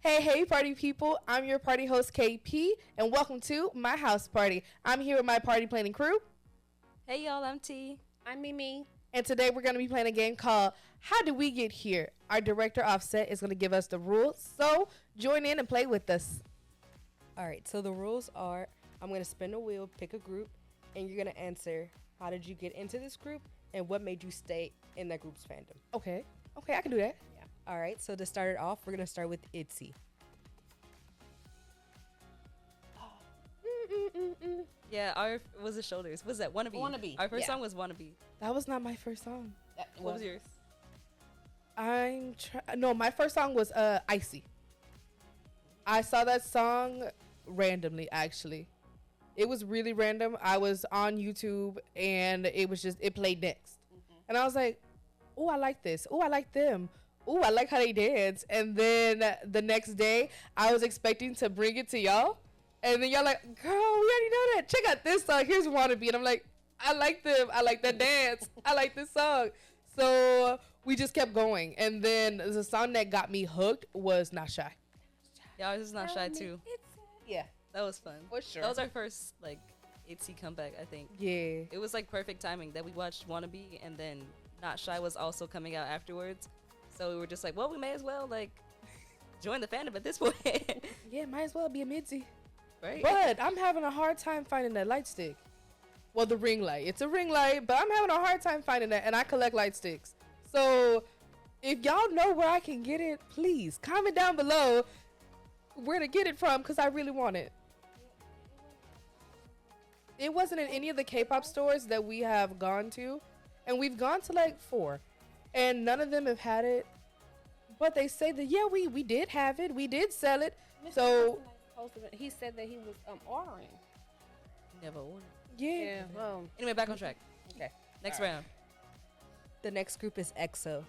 Hey, party people. I'm your party host, KP, and welcome to my house party. I'm here with my party planning crew. Hey, y'all, I'm T. I'm Mimi. And today we're going to be playing a game called How Did We Get Here? Our director, Offset, is going to give us the rules, so join in and play with us. All right, so the rules are I'm going to spin a wheel, pick a group, and you're going to answer how did you get into this group and what made you stay in that group's fandom. Okay, I can do that. Yeah. All right, so to start it off, we're going to start with ITZY. Yeah, our was the shoulders. Was that Wannabe? Wannabe. Our first Yeah. song was Wannabe. That was not my first song. What was yours? My first song was Icy. I saw that song randomly, actually. It was really random. I was on YouTube and it played next. Mm-hmm. And I was like, oh, I like this. Oh, I like them. Oh, I like how they dance. And then the next day, I was expecting to bring it to y'all. And then y'all like, girl, we already know that. Check out this song. Here's Wannabe. And I'm like, I like them. I like that dance. I like this song. So we just kept going. And then the song that got me hooked was Not Shy. Yeah, ours is Not Shy too. Yeah, That was fun. for sure. That was our first ITZY comeback, I think. Yeah. It was perfect timing that we watched Wannabe and then Not Shy was also coming out afterwards. So we were just like, well, we may as well join the fandom at this point. Yeah, might as well be a midzy. Right? But I'm having a hard time finding that light stick. Well, the ring light. It's a ring light, but I'm having a hard time finding that, and I collect light sticks. So if y'all know where I can get it, please comment down below where to get it from, because I really want it. It wasn't in any of the K-pop stores that we have gone to, and we've gone to 4, and none of them have had it. But they say that, yeah, we did have it. We did sell it. So he said that he was ordering. Never ordered. yeah. Anyway, back on track. Okay. Next All right. round. The next group is EXO.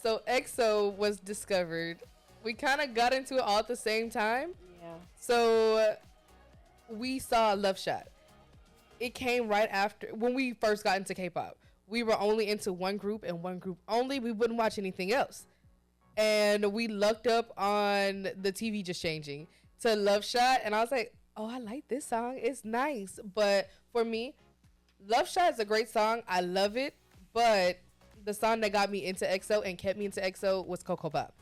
So EXO was discovered. We kind of got into it all at the same time. Yeah. So we saw Love Shot. It came right after when we first got into K-pop. We were only into one group and one group only. We wouldn't watch anything else. And we looked up on the TV just changing to Love Shot. And I was like, oh, I like this song. It's nice. But for me, Love Shot is a great song. I love it. But the song that got me into EXO and kept me into EXO was Coco Pop.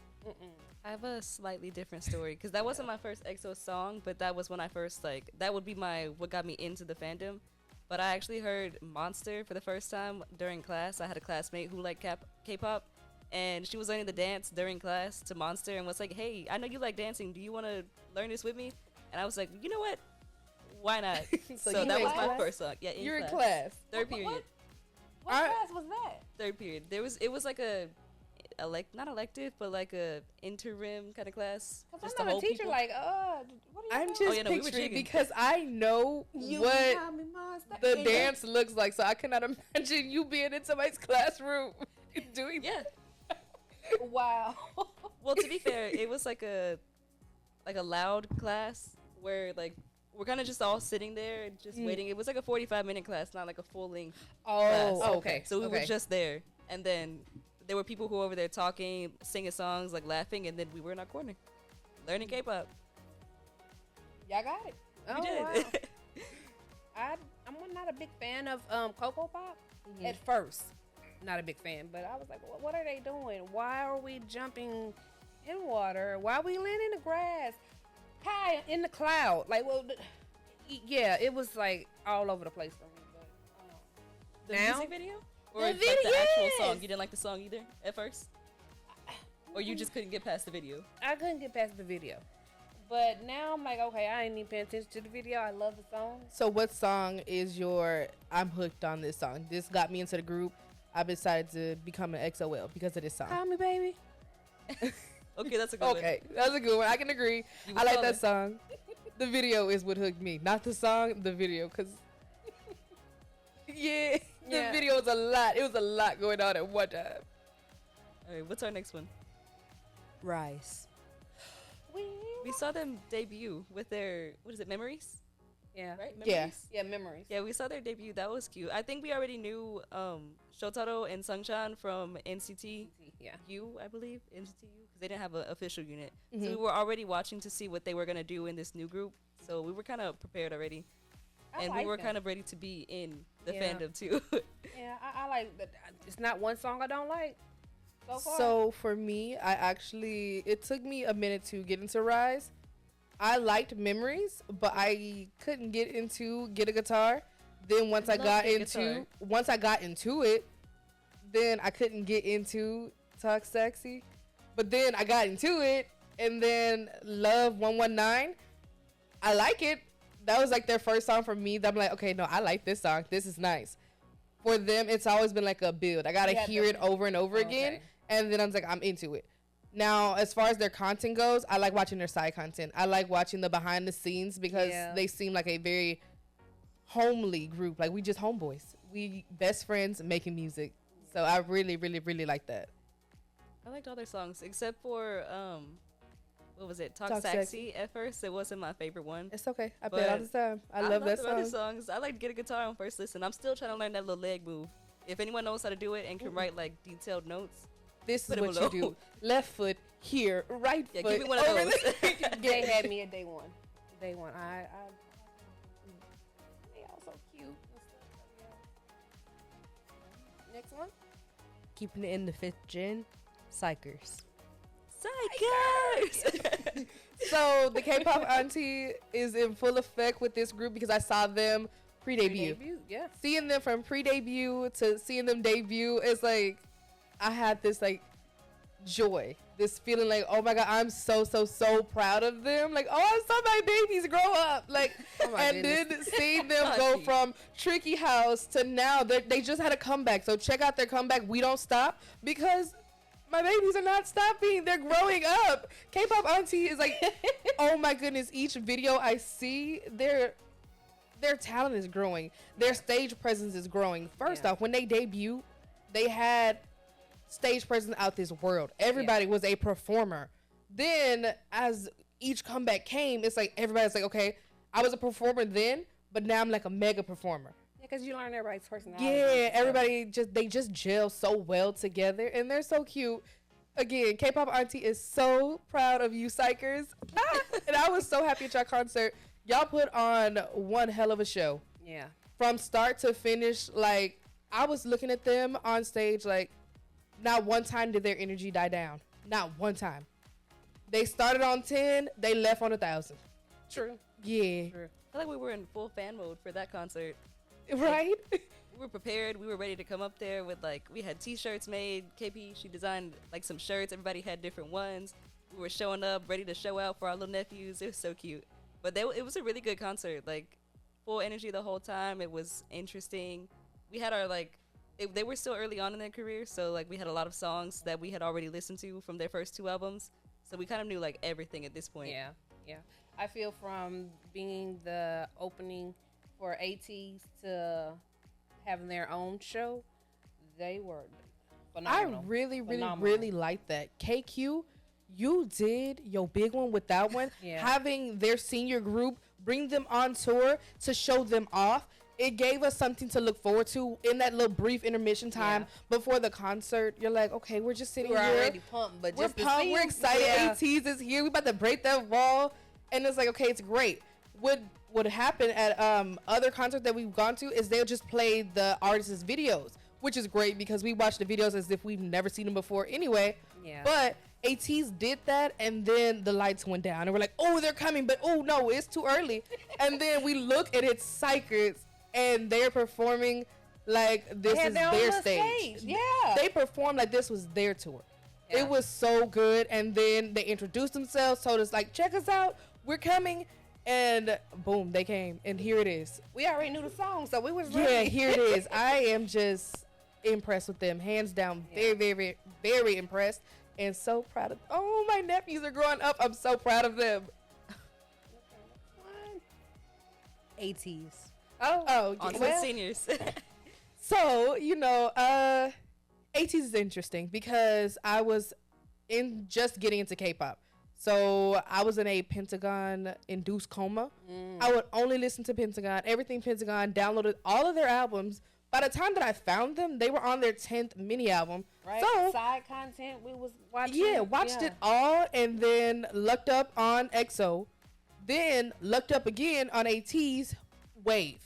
I have a slightly different story because that wasn't my first EXO song, but that was when I first that would be what got me into the fandom. But I actually heard Monster for the first time during class. I had a classmate who liked K-pop, and she was learning the dance during class to Monster and was like, "Hey, I know you like dancing. Do you want to learn this with me?" And I was like, "You know what? Why not?" So so you that in was my class? first song. Yeah, You're in class. Third period. What class was that? Third period. It was like not elective, but like a interim kind of class. Because I'm not a teacher. people. What are you I'm doing? just yeah, no, we were picturing jigging. because I know You what call me monster. the Yeah. dance looks like, so I cannot imagine you being in somebody's classroom doing Yeah. Wow. Well, to be fair, it was like a loud class where we're kind of just all sitting there and just waiting. It was like a 45-minute class, not like a full length. class. Oh, okay. So we were okay. just there, and then there were people who were over there talking, singing songs, laughing, and then we were in our corner, learning K-pop. Y'all got it. We did. Wow. I'm not a big fan of Coco Pop at first. Not a big fan, but I was like, what are they doing? Why are we jumping in water? Why are we landing in the grass? High in the cloud? Yeah, it was all over the place for me. But The now, music video, or The the video, actual yes. song? You didn't like the song either at first, or you just couldn't get past the video? I couldn't get past the video. But now I'm like, okay, I ain't even paying attention to the video. I love the song. So what song is your I'm hooked on this song? This got me into the group. I decided to become an XOL because of this song. Call me, baby. Okay, that's a good one. Okay, that's a good one. I can agree. You I like call that it. song. The video is what hooked me, not the song. The video, cause yeah, the Yeah. video was a lot. It was a lot going on at one time. All right, what's our next one? Rise. We saw them debut with their Memories? Yeah. right? Yeah. Memories? Yeah, memories. Yeah, we saw their debut. That was cute. I think we already knew Shotaro and Sungchan from NCT Yeah. U, I believe, NCT U, because they didn't have an official unit. Mhm. So we were already watching to see what they were gonna do in this new group. So we were kind of prepared already, and we were kind of ready to be in the Yeah. fandom too. Yeah, I like that. It's not one song I don't like. So far. So for me, it took me a minute to get into Rise. I liked Memories, but I couldn't get a guitar. Then once I love got Get a Guitar. into it, then I couldn't get into Talk Sexy. But then I got into it, and then Love 119. I like it. That was like their first song for me. That I'm like, okay, no, I like this song. This is nice. For them, it's always been like a build. I gotta hear it over and over again, and then I'm like, I'm into it. Now, as far as their content goes, I like watching their side content. I like watching the behind the scenes because they seem like a very homely group. Like, we just homeboys. We best friends making music. So I really, really, really like that. I liked all their songs except for what was it? Talk Talk Sexy. Sexy. At first, it wasn't my favorite one. It's okay. I play it all the time. I love that the other song. songs. I like to get a guitar on first listen. I'm still trying to learn that little leg move. If anyone knows how to do it and can write like detailed notes, This is put it what below. you do. Left foot here, right Yeah, foot. give me one of over those. there. They had me at day one. Day one. They all so cute and stuff. Yeah. Next one. Keeping it in the 5th gen, Psychers. Psychers. So the K-pop auntie is in full effect with this group because I saw them pre-debut. Yeah. Seeing them from pre-debut to seeing them debut, it's like I had this like joy, this feeling like, oh my god, I'm so proud of them. Like, oh, I saw my babies grow up. Like, Oh my and goodness. then seeing them go Auntie. from Tricky House to now, they just had a comeback. So check out their comeback. We don't stop because my babies are not stopping. They're growing up. K-pop auntie is like, oh my goodness. Each video I see, their talent is growing. Their stage presence is growing. First off, when they debut, they had stage presence out this world. Everybody was a performer. Then as each comeback came, it's like everybody's like, okay, I was a performer then, but now I'm like a mega performer. Yeah, because you learn everybody's personality. Yeah, everybody just gel so well together, and they're so cute. Again, K-pop auntie is so proud of you, Psychers. And I was so happy at your concert. Y'all put on one hell of a show. Yeah. From start to finish. Like, I was looking at them on stage, like, not one time did their energy die down. Not one time. They started on 10, they left on 1,000. True. Yeah. True. I feel like we were in full fan mode for that concert. Right? We were prepared. We were ready to come up there with like we had T-shirts made. KP she designed like some shirts. Everybody had different ones. We were showing up ready to show out for our little nephews. It was so cute. But it was a really good concert. Like full energy the whole time. It was interesting. We had our like they were still early on in their career, so like we had a lot of songs that we had already listened to from their first 2 albums. So we kind of knew like everything at this point. Yeah. Yeah. I feel from being the opening for ATs to having their own show, they were phenomenal. I really Phenomenal. like that. KQ, you did your big one with that one. Yeah. Having their senior group bring them on tour to show them off. It gave us something to look forward to in that little brief intermission time before the concert. You're like, okay, we're just sitting We're here. already pumped, but We're just to pumped. see We're them- excited. Yeah. ATs is here. We about to break that wall, and it's like, okay, it's great. What would happen at other concerts that we've gone to is they'll just play the artists' videos, which is great because we watch the videos as if we've never seen them before anyway. Yeah. But ATs did that, and then the lights went down, and we're like, oh, they're coming, but oh no, it's too early. And then we look and it's Psychers, and they're performing like this They had is their own their little stage. stage. Yeah. They performed like this was their tour. Yeah. It was so good. And then they introduced themselves, told us like, check us out, we're coming. And boom, they came. And here it is. We already knew the song, so we was Yeah, ready. here it is. I am just impressed with them. Hands down. Very, very, very impressed. And so proud of Oh, my nephews are growing up. I'm so proud of them. ATs. Oh, On to the well, seniors. so, ATs is interesting because I was just getting into K-pop. So I was in a Pentagon induced coma. I would only listen to Pentagon, everything Pentagon, downloaded all of their albums. By the time that I found them, they were on their 10th mini album. Right. So Side content we was watching. yeah, watched it all and then looked up on EXO. Then looked up again on AT's Wave.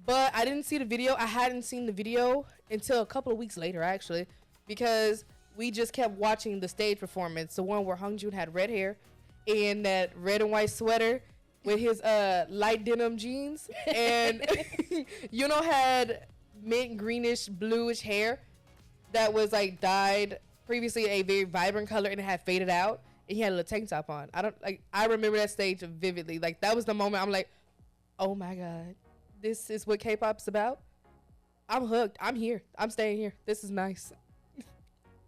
But I didn't see the video. I hadn't seen the video until a couple of weeks later, actually, because we just kept watching the stage performance. The one where Hongjoon had red hair and that red and white sweater with his light denim jeans. And Yuno had mint greenish bluish hair that was like dyed previously a very vibrant color and it had faded out. And he had a little tank top on. I remember that stage vividly. Like that was the moment I'm like, oh my God, this is what K-pop's about. I'm hooked. I'm here. I'm staying here. This is nice.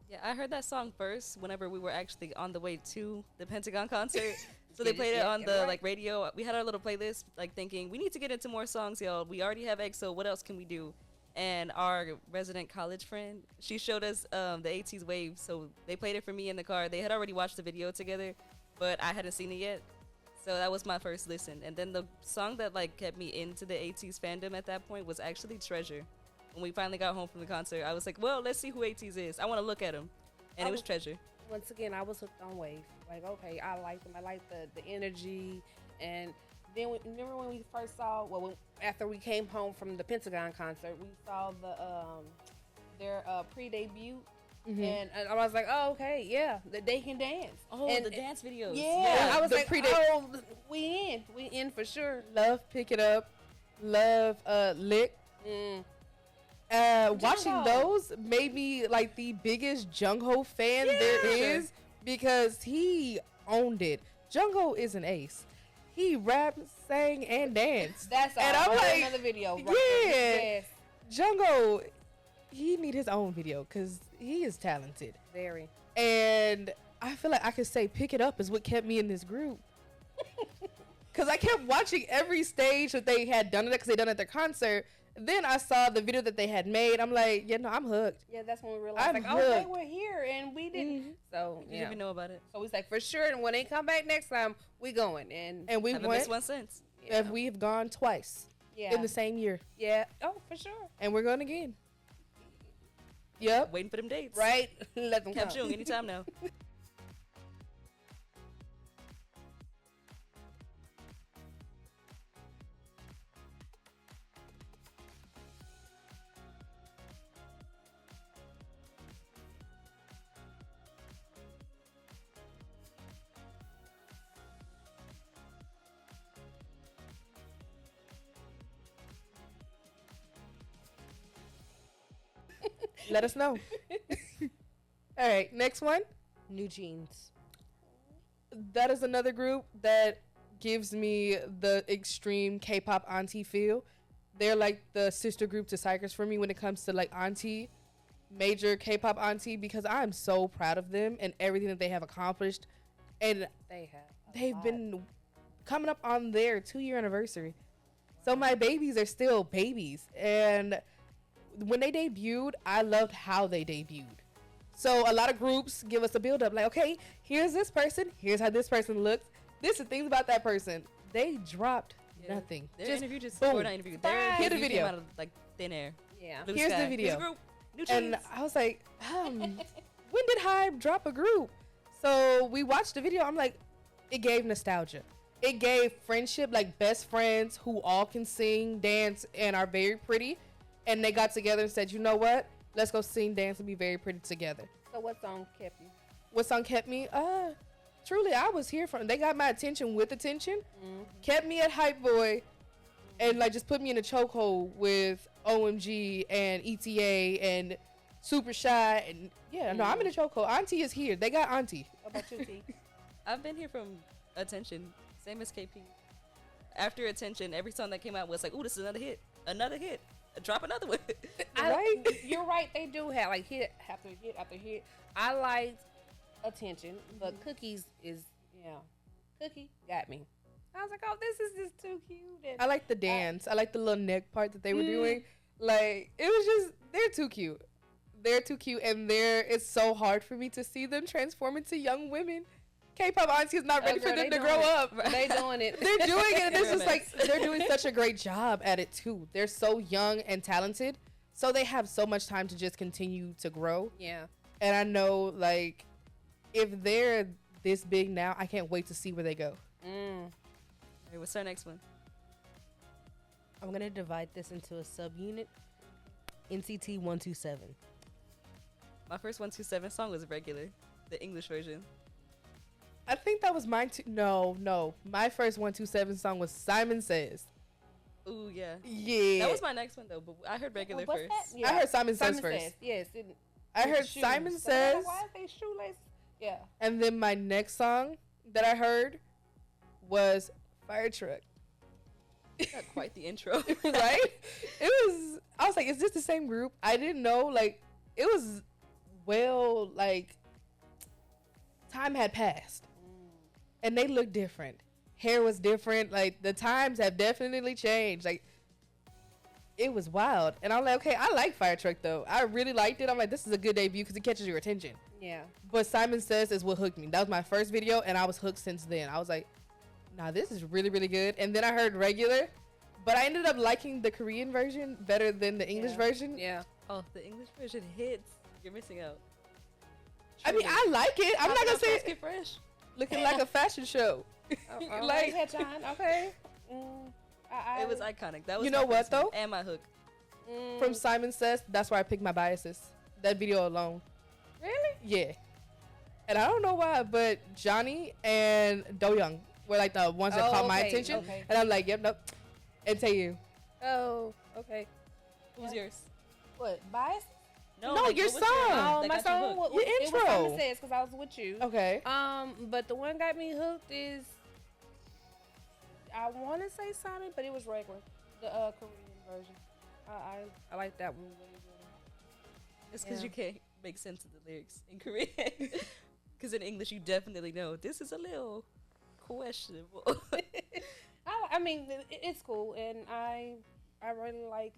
Yeah, I heard that song first whenever we were actually on the way to the Pentagon concert. So they played it on the like radio. We had our little playlist, like thinking we need to get into more songs, y'all. We already have EXO. What else can we do? And our resident college friend, she showed us the AT's Wave. So they played it for me in the car. They had already watched the video together, but I hadn't seen it yet. So that was my first listen. And then the song that like kept me into the AT's fandom at that point was actually Treasure. When we finally got home from the concert, I was like, well, let's see who AT's is. I want to look at him. And it was Treasure. Once again, I was hooked on Wave. Like, okay, I like them. I like the energy. And then remember when we first saw, after we came home from the Pentagon concert, we saw their pre-debut. Mm-hmm. And I was like, oh, okay, yeah, they can dance. Oh, and the dance videos. Yeah, I was like, we in for sure. Love Pick It Up. Love Lick. Watching those made me like the biggest Jungho fan there is because he owned it. Jungho is an ace. He rapped, sang, and danced. That's all. And I'm like, another video. Yeah, Jungho, he need his own video because he is talented. Very. And I feel like I could say Pick It Up is what kept me in this group. Because I kept watching every stage that they had done it because they done it at their concert. Then I saw the video that they had made. I'm like, yeah, no, I'm hooked. Yeah, that's when we realized, I'm oh, they were here and we didn't. Mm-hmm. So, you didn't even know about it. So we like, for sure. And when they come back next time, we going. And we haven't missed one since. Yeah. And we've gone twice in the same year. Yeah. Oh, for sure. And we're going again. Yep. Waiting for them dates. Right? Let them come. June, anytime now. Let us know. All right, next one. New Jeans. That is another group that gives me the extreme K-pop auntie feel. They're like the sister group to Psychers for me when it comes to like auntie, major K-pop auntie, because I'm so proud of them and everything that they have accomplished. And they've been coming up on their 2-year anniversary. So my babies are still babies. And when they debuted, I loved how they debuted. So a lot of groups give us a build up like, okay, here's this person, here's how this person looks, this is things about that person. They dropped nothing. Their interview just boom. Not interview. Their the video came out of like thin air. Yeah. Here's the video. Group, New Jeans. And I was like, when did Hybe drop a group? So we watched the video. I'm like, it gave nostalgia. It gave friendship, like best friends who all can sing, dance, and are very pretty. And they got together and said, you know what? Let's go sing, dance, and be very pretty together. So what song kept you? What song kept me? Truly, I was here for. They got my attention with attention. Mm-hmm. Kept me at Hype Boy. And like just put me in a chokehold with OMG and ETA and Super Shy. And yeah, no, I'm in a chokehold. Auntie is here. They got Auntie. How about you, T? I've been here from Attention. Same as KP. After Attention, every song that came out was like, ooh, this is another hit. Another hit. Drop another one. Right? You're right. They do have like hit after hit after hit. I liked Attention, but Cookies is, Cookie got me. I was like, oh, this is just too cute. And I like the dance. I like the little neck part that they were doing. Like, it was just, they're too cute. They're too cute. And it's so hard for me to see them transform into young women. K-pop honestly is not ready for them to grow up. They doing it. They're doing it, and it's Real just like nice. they're doing such a great job at it too. They're so young and talented, so they have so much time to just continue to grow. Yeah. And I know, like, if they're this big now, I can't wait to see where they go. Mm. Alright, what's our next one? I'm gonna divide this into a subunit. NCT 127. My first 127 song was regular, the English version. I think that was mine too. No. My first 127 song was Simon Says. Ooh, yeah. Yeah. That was my next one though, but I heard regular What's first. that? I heard Simon Says Simon first. Says. Yes. I heard shoes. Simon But Says, why is they shoelaces? Yeah. and then my next song that I heard was Fire Truck. Not quite the intro. Right? I was like, is this the same group? I didn't know. Like, it was time had passed. And they looked different. Hair was different. Like, the times have definitely changed. Like, it was wild. And I'm like, okay, I like Fire Truck, though. I really liked it. I'm like, this is a good debut because it catches your attention. Yeah. But Simon Says is what hooked me. That was my first video, and I was hooked since then. I was like, nah, this is really, really good. And then I heard regular, but I ended up liking the Korean version better than the English version. Yeah. Oh, the English version hits. You're missing out. I mean, I like it. I'm not going to say Get it fresh. looking like a fashion show. Like headshine. Okay. It was iconic. That was You my know what, first one. though? And my hook. From Simon Says, that's where I picked my biases. That video alone. Really? Yeah. And I don't know why, but Johnny and Do Young were like the ones that caught my attention. Okay. And I'm like, yep, nope. And tell you. Oh, okay. Who's yours? What? Bias? No, like, your what was song. Oh, that my got you song. hooked? What, Your it intro. was Simon Says because I was with you. Okay. But the one got me hooked is I want to say Simon, but it was regular, the Korean version. I like that one way better. It's because Yeah. you can't make sense of the lyrics in Korean. Because in English, you definitely know this is a little questionable. I mean, it's cool, and I really like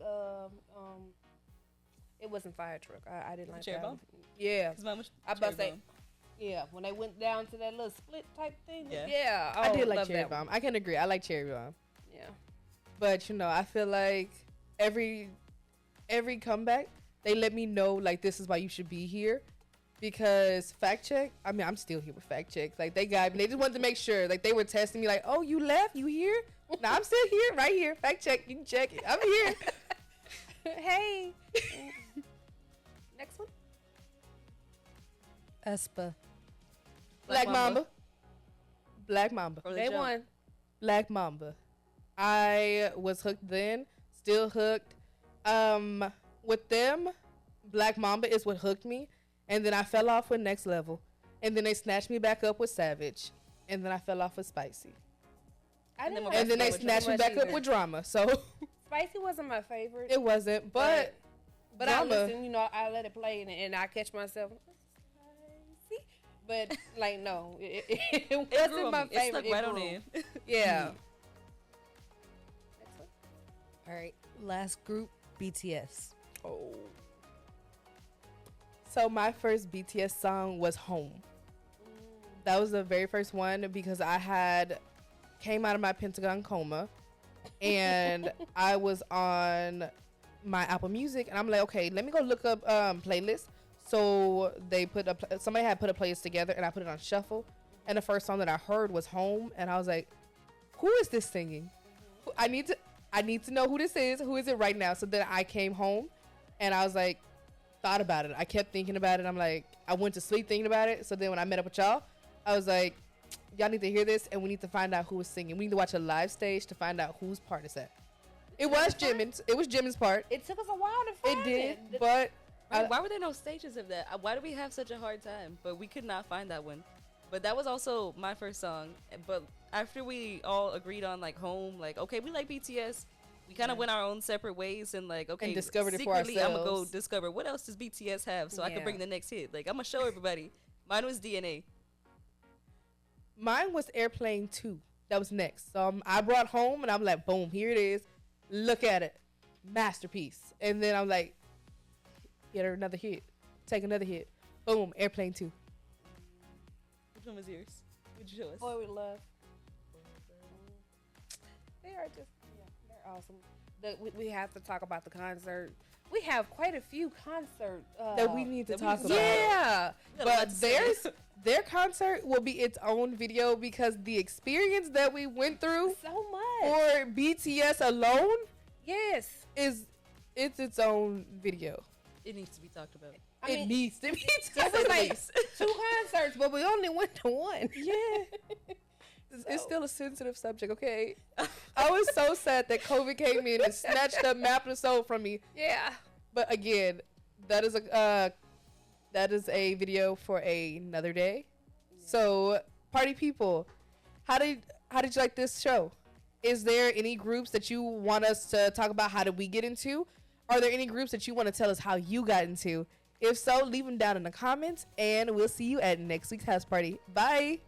it wasn't Fire Truck. I didn't like Cherry that. Bomb? one. Yeah, Because mine was I about to Cherry say, Bomb. yeah, when they went down to that little split type thing. Yeah. Yeah, I did like love Cherry that one. Bomb. I can agree. I like Cherry Bomb. Yeah. But, I feel like every comeback, they let me know, like, this is why you should be here. Because fact check, I mean, I'm still here with fact check. Like, they got me. They just wanted to make sure. Like, they were testing me, like, oh, you left? You here? No, I'm still here, right here. Fact check. You can check it. I'm here. Hey. Next one. Espa. Black Mamba. Black Mamba. Or the They jump. won. Black Mamba. I was hooked then, still hooked. With them, Black Mamba is what hooked me. And then I fell off with Next Level. And then they snatched me back up with Savage. And then I fell off with Spicy. I didn't And And then they like snatched me Drama back up either. with Drama. So Spicy wasn't my favorite. it wasn't. But I Drama. listen, I let it play and I catch myself. Spicy. But like no, it It grew wasn't on my me. It favorite. stuck right on grew. in. Yeah. Next one. All right. Last group, BTS. Oh. So my first BTS song was Home. That was the very first one because I came out of my Pentagon coma and I was on my Apple Music and I'm like, okay, let me go look up playlists. So they somebody had put a playlist together and I put it on shuffle. And the first song that I heard was Home and I was like, who is this singing? I need to know who this is. Who is it right now? So then I came home and I was like, thought about it. I kept thinking about it. I'm like, I went to sleep thinking about it. So then when I met up with y'all, I was like, y'all need to hear this and we need to find out who was singing. We need to watch a live stage to find out whose part is that. It was Jimin's. It was Jimin's part. It took us a while to It find did, it. but Why were there no stages of that? Why do we have such a hard time? But we could not find that one. But that was also my first song. But after we all agreed on like Home, like okay, we like BTS. We kind of went our own separate ways and like okay, And discovered it for secretly, I'm gonna go ourselves. discover what else does BTS have so I Yeah. can bring the next hit. Like I'm gonna show everybody. Mine was DNA. mine was Airplane 2. That was next. So I brought Home and I'm like, boom, here it is. Look at it. Masterpiece. And then I'm like, get her another hit. Take another hit. Boom, Airplane 2. Which one was yours? Rejoice. Boy with Love. They are just, yeah, they're awesome. We have to talk about the concert. We have quite a few concert That we need to that we talk need about. to- Yeah. We got a lot But to say. their concert will be its own video because the experience that we went through So much. for BTS alone Yes. is its own video. It needs to be talked about. I mean, needs to be. it was like 2 concerts, but we only went to one. Yeah. It's still a sensitive subject, okay? I was so sad that COVID came in and snatched the map of the soul from me. Yeah. But again, that is a video for another day. So, party people, how did you like this show? Is there any groups that you want us to talk about? How did we get into? Are there any groups that you want to tell us how you got into? If so, leave them down in the comments, and we'll see you at next week's house party. Bye.